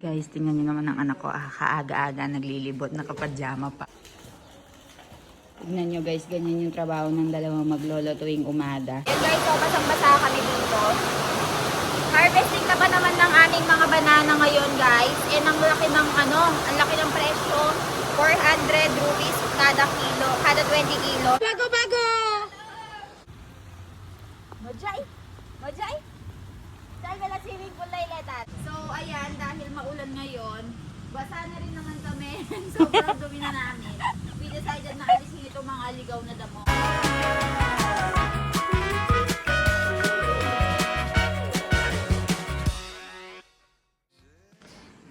Guys, tingnan nyo naman ang anak ko. Kaaga-aga, naglilibot, nakapadyama pa. Tingnan nyo guys, ganyan yung trabaho ng dalawang maglolo tuwing umaga. And guys, so basang-basa kami dito. Harvesting na ba naman ng aming mga banana ngayon guys? And ang laki ng presyo. 400 rupees kada kilo, kada 20 kilo. Bago! Majay! Dahil wala swimming pool na iletan. So, ayan, dahil maulan ngayon, basa na rin naman kami. Sobrang dumi na namin. We decided na alisin itong mga aligaw na damo.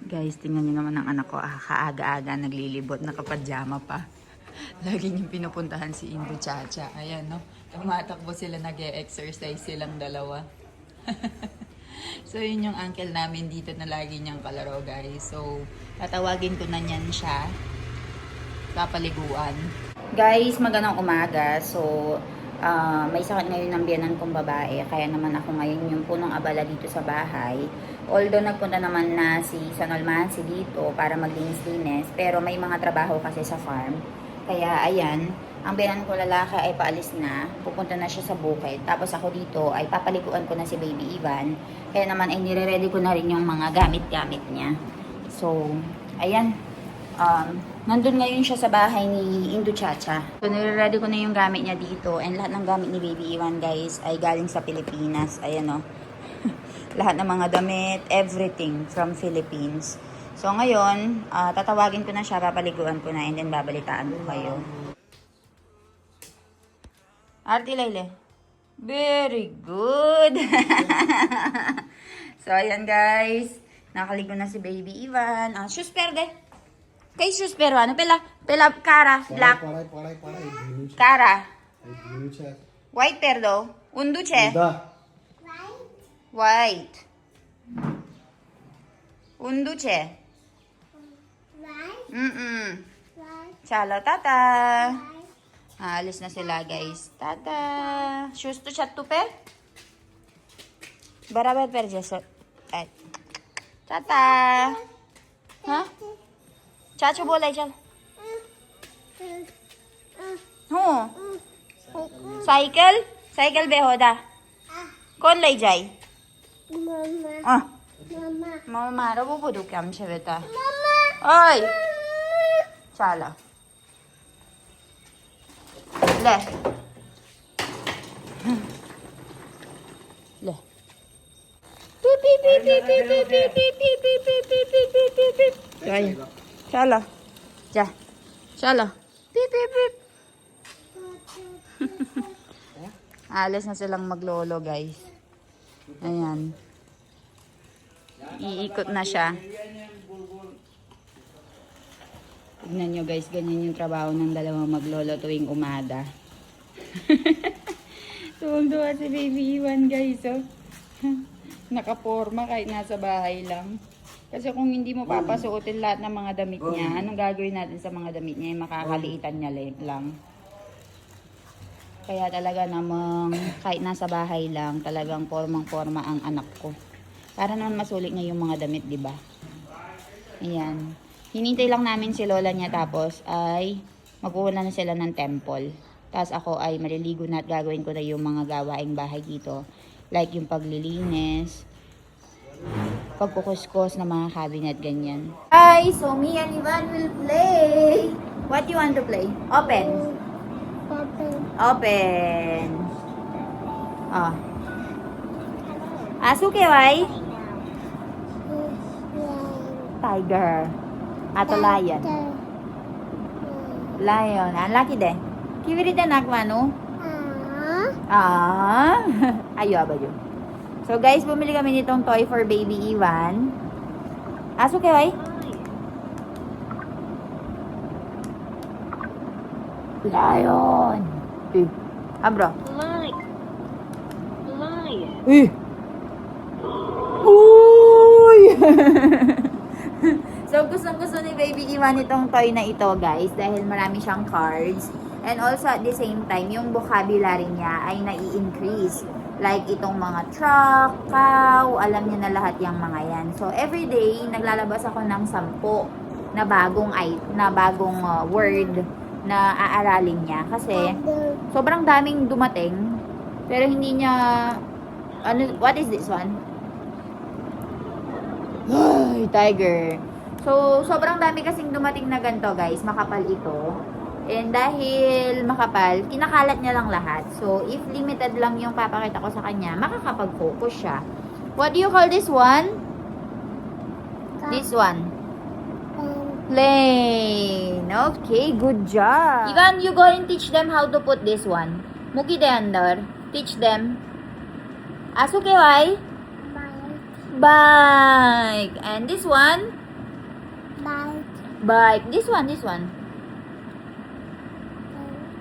Guys, tingnan nyo naman ang anak ko. Kaaga-aga, naglilibot, nakapadyama pa. Lagi niyong pinupuntahan si Indo Chacha. Ayan, no? Tumatakbo sila, nag-e-exercise silang dalawa. So, yun yung uncle namin dito na lagi niyang kalaro, guys. So, tatawagin ko na niyan siya. Papaliguan. Guys, magandang umaga. So, may sakit ngayon ng biyanan kong babae. Kaya naman ako ngayon yung punong abala dito sa bahay. Although nagpunta naman na si Sanol Mansi dito para maglinis-linis. Pero may mga trabaho kasi sa farm. Kaya ayan, ang biyanan ko lalaki ay paalis na. Pupunta na siya sa bukid. Tapos ako dito ay papaliguan ko na si Baby Ivan. Kaya naman ay nire-ready ko na rin yung mga gamit-gamit niya. So, ayan. Nandun ngayon siya sa bahay ni Indo Chacha. So, nire-ready ko na yung gamit niya dito. And lahat ng gamit ni Baby Ivan, guys, ay galing sa Pilipinas. Ayan, o. Lahat ng mga damit, everything from Philippines. So, ngayon, tatawagin ko na siya, papaliguan ko na, and then babalitaan ko kayo. Arti Layle. Very good. So, ayan guys. Nakaligo na si Baby Ivan. Shoes perde. Kay shoes pero ano? Pela cara. Black. Cara. White perdo. Unduche. White. Unduche. Chalo tata. Alis na sila guys. Tata. Shoes to chat to per? Barabar per jeso. Tata. Ha? Chacho bolay chal. हो cycle cycle बे होदा कौन लई जाई मम्मा मारो वो बुदू केम छे बेटा ओय ચાલો લે લે પી પી પી પી પી પી પી પી પી પી પી પી પી પી પી ચાલો જા ચાલો pip pip pip. Alis na silang maglolo guys. Ayan. Iikot na siya. Tignan nyo guys, ganyan yung trabaho ng dalawang maglolo tuwing umaga. Tuwang-tuwa si Baby Ivan guys, oh. Nakaporma kahit nasa bahay lang. Kasi kung hindi mo papasuotin lahat ng mga damit niya, anong gagawin natin sa mga damit niya? Makakaliitan niya lang. Kaya talaga namang kahit nasa bahay lang, talagang formang-forma ang anak ko. Para naman masulit niya yung mga damit, di ba? Ayan. Hinintay lang namin si lola niya tapos ay magpupunta na sila ng temple. Tapos ako ay maliligo na at gagawin ko na yung mga gawaing bahay dito. Like yung paglilinis, pagkukuskos ng mga cabinet, ganyan. Hi! So, me and Ivan will play. What do you want to play? Open. Open. Oh. Asu kewai? Tiger. Ato lion? Lion. Ang laki de. Kibiri de nakmano? Ayo, abayo. So guys, bumili kami nitong toy for Baby Ivan. Aso kewai? Lion. Bro. Lion. Uy! So gusto ni Baby Ivan itong toy na ito guys dahil marami siyang cards. And also at the same time, yung vocabulary niya ay nai-increase. Like itong mga truck, cow, alam niya na lahat yung mga yan. So everyday naglalabas ako ng 10 na bagong word na aaralin niya kasi sobrang daming dumating pero hindi niya what is this one? Ay, tiger. So, sobrang dami kasing dumating na ganito, guys. Makapal ito. And dahil makapal, kinakalat niya lang lahat. So, if limited lang yung papakita ko sa kanya, makakapag-focus siya. What do you call this one? This one. Plain. Okay, good job. Ivan, you go and teach them how to put this one. Muki de andar. Teach them. Asuke wai? Bike. And this one? Bike. This one.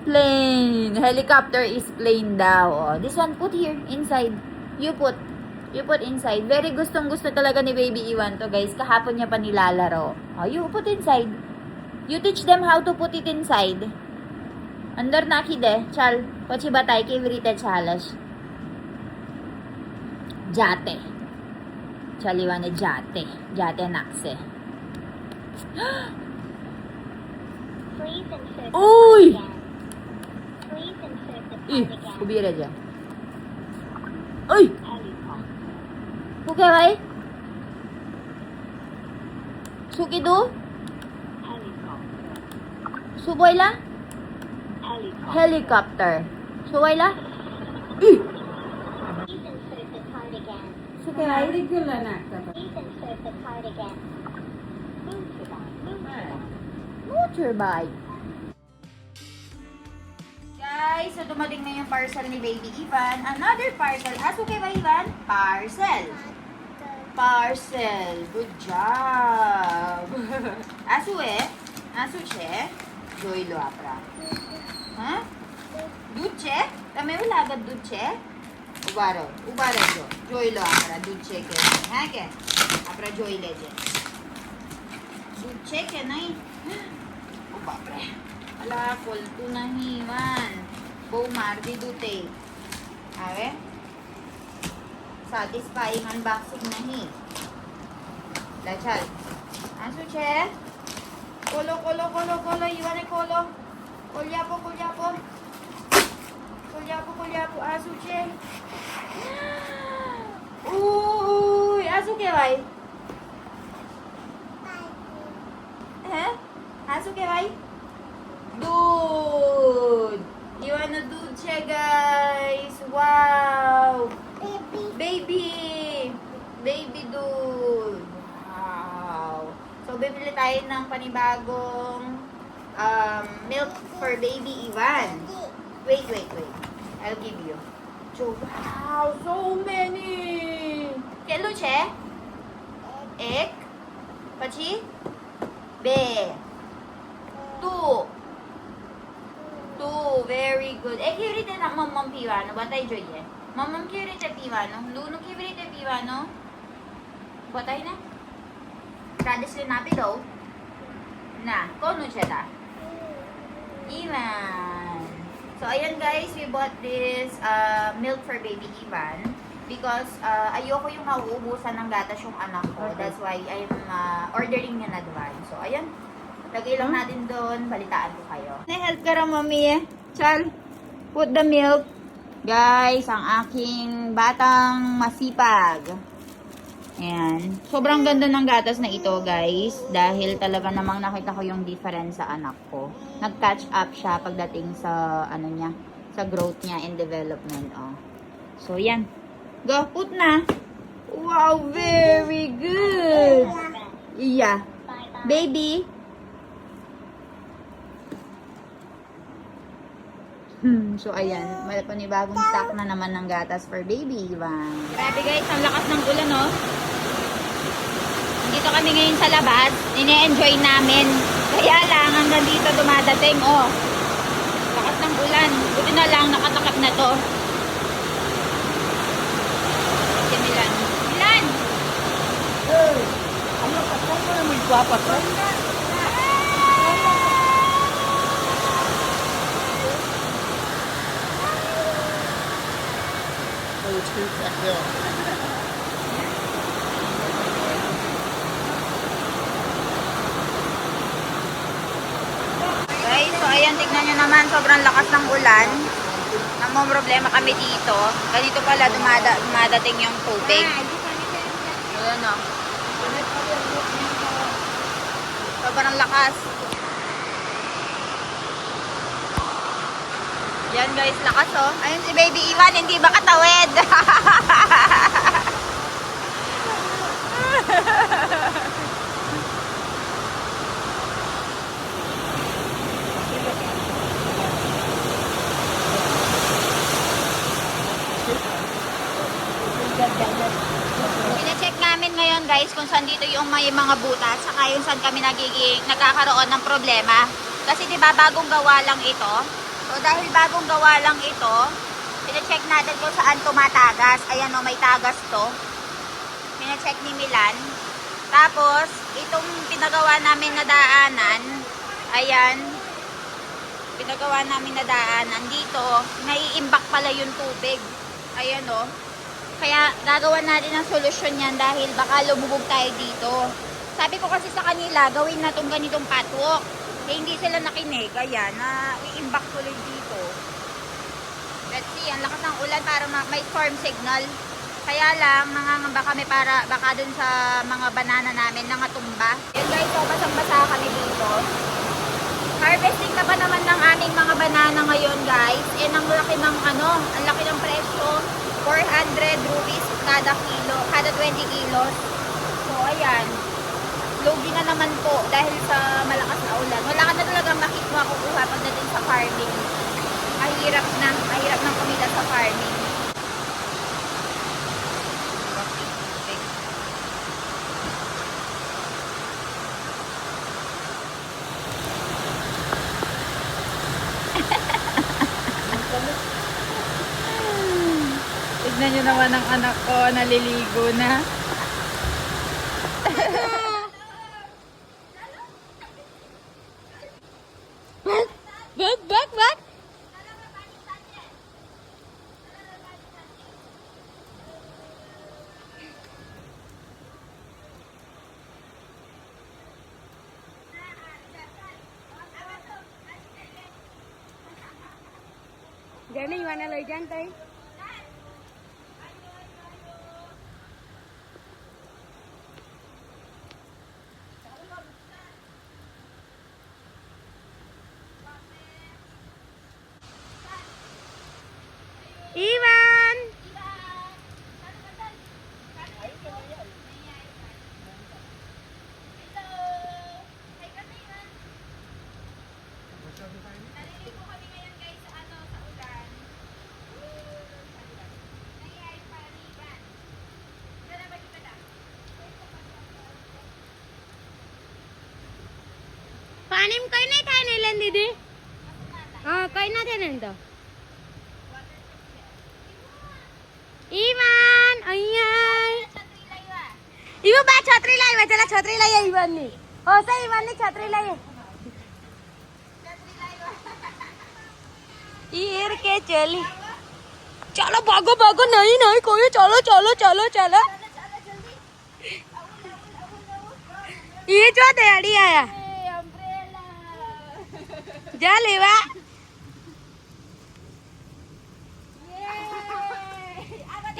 Plane. Helicopter is plane daw. Oh, this one put here inside. You put inside. Very gustong-gusto talaga ni Baby Iwan to, guys. Kahapon niya pa nilalaro. Oh, you put inside. You teach them how to put it inside. Andar nakide. Chal. Pachi batay ke vrite chalas. Jate. Chaliwane jate. Jate nakse. Uy! Ih, kubira dyan. Uy! Okay, bhai? Sukidu? Suboyla? Helicopter. Suboyla? Ih! Suke bhai? Motorbike. Guys, so dumating na yung parcel ni Baby Ivan. Another parcel. Asuke ba, Ivan? Parcel. Parcel. Good job. Asuche. Joylo apra. Ha? Duche? Tame wala agad duche? Ubaro jo. Joylo apra. Duche ke. Ha ke? Apra joyle je. Duche ke nahi? Oh, बापरे. अला खोलतू नहीं वन बहू मार दी दूते आवे satisfying unboxing नहीं ला चल आंसू छे कोलो इवाने कोलो कोल्यापो आंसू छे उय आंसू के भाई हैं आंसू के भाई Dude! Iwan na dude siya, guys! Wow! Baby! Baby dude! Wow! So, bibili tayo ng panibagong milk for baby Ivan. Wait. I'll give you. So, wow! So many! Kelo siya? Ek? Pachi? Be? Two, very good. Kivrite na mamam pivano. Batay jo ye. Mamam kivrite pivano. Luno kivrite pivano. Batay na. Radis le napi daw. Na, kono siya ta? Ivan. So, ayan guys, we bought this milk for baby Ivan because ayoko yung mauubusan ng gatas yung anak ko. That's why I'm ordering in advance. So, ayan. Lagay lang natin doon, balitaan ko kayo. Na-help ka rin, mami. Chal, put the milk. Guys, ang aking batang masipag. Ayan. Sobrang ganda ng gatas na ito, guys. Dahil talaga namang nakita ko yung difference sa anak ko. Nag-catch up siya pagdating sa, sa growth niya and development. Oh. So, yan. Go, put na. Wow, very good. Yeah. Baby. So, ayan. May panibagong stock na naman ng gatas for baby Ivan. Grabe guys, ang lakas ng ulan, oh. Dito kami ngayon sa labas. Ine-enjoy namin. Kaya lang, hanggang dito dumadating, oh. Lakas ng ulan. Buti na lang, nakatakap na to. Si Milan. Milan! Ano ka? Saan mo naman guwapas, ha? feedback there. Guys, so ayan, tignan nyo naman, sobrang lakas ng ulan. Namomroblema kami dito. Ganito pala dumadating yung tubig. Ayan o. Sobrang lakas. Yan guys, lakas oh. Ayun si Baby Iwan, hindi ba katawid? Pina-check namin ngayon guys kung saan dito yung may mga butas saka yung saan kami nagkakaroon ng problema. Kasi diba bagong gawa lang ito. So dahil bagong gawa lang ito, pina-check natin kung saan tumatagas. Ayan o, may tagas to. Pina-check ni Milan. Tapos, itong pinagawa namin na daanan, ayan, pinagawa namin na daanan dito, naiimbak pala yung tubig. Ayan o. Kaya gagawa natin ng solusyon yan dahil baka lumubog tayo dito. Sabi ko kasi sa kanila, gawin na itong ganitong patwalk. Eh, hindi sila nakinig. Ayan, na iimbak tuloy dito. Let's see, ang lakas ng ulan para may storm signal. Kaya lang, nangangamba kami para baka dun sa mga banana namin nangatumba. Yan guys, so basang-basa kami dito. Harvesting na ba naman ng aming mga banana ngayon guys? And ang laki ng ang laki ng presyo. 400 rupees kada kilo, kada 20 kilos. So, ayan. Lugi na naman po dahil sa malakas na ulan. Wala ka na talagang makukuha pagdating sa farming. Mahirap ng kumita sa farming. Tignan nyo naman ang anak ko, naliligo na. Bak! Gani, iwan na dyan tayo. Iwan! Naliligo kami ngayon guys sa ulan. Nangyayari paligan. Dala ba kita da? પાણી કઈ નહીં થાય ને લેન દીદી કઈ ના થાય ને તો ઈવાન અહીંયા ઈવા બા છત્રી લાવ્યા ચલા છત્રી લઈએ ઈવાનની હશે ઈવાનની છત્રી લઈએ ઈર કે ચલી ચાલો ભાગો ભાગો નહીં નહીં કોઈ ચાલો ચાલો ચાલો ચાલો ये जो दयाड़ी आया जा लेवा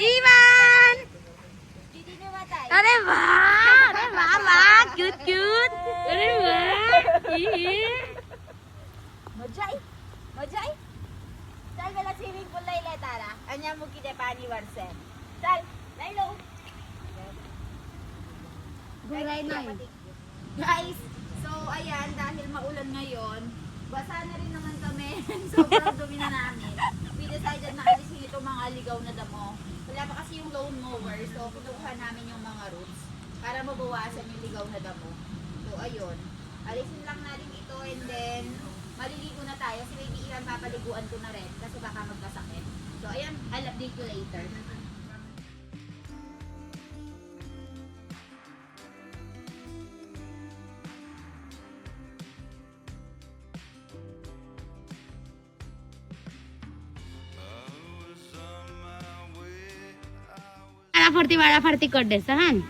ईवान अरे वाह वाह क्यूट क्यूट अरे वाह મજા આવી ચાલ પેલા સ્વિમિંગ પુલ લઈ લે તારા અહીંયા મૂકી દે પાણી વરસે ચાલ લઈ લો Gulay na yun. guys so ayan dahil maulan ngayon basa na rin naman kami sobrang dumi na namin we decided na alisin itong mga ligaw na damo wala pa kasi yung lawn mower so pinukuha namin yung mga roots para mabawasan yung ligaw na damo so ayun alisin lang natin ito and then maliligo na tayo. Si Baby Iwan, papaliguan ko na rin kasi baka magkasakit. So, ayan, I'll update you later. I was on my way વારાફરતી કરી દેશે હા ને?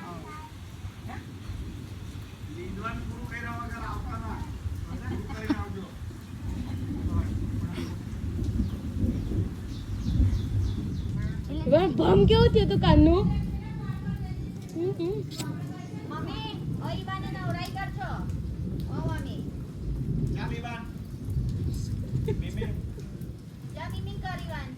ભમ કેવું થયું તું કાનનું? મમ્મી ઓ ઈવાને નવરાઈ કરજો ઓ મમ્મી જા મીમી કર ઈવાન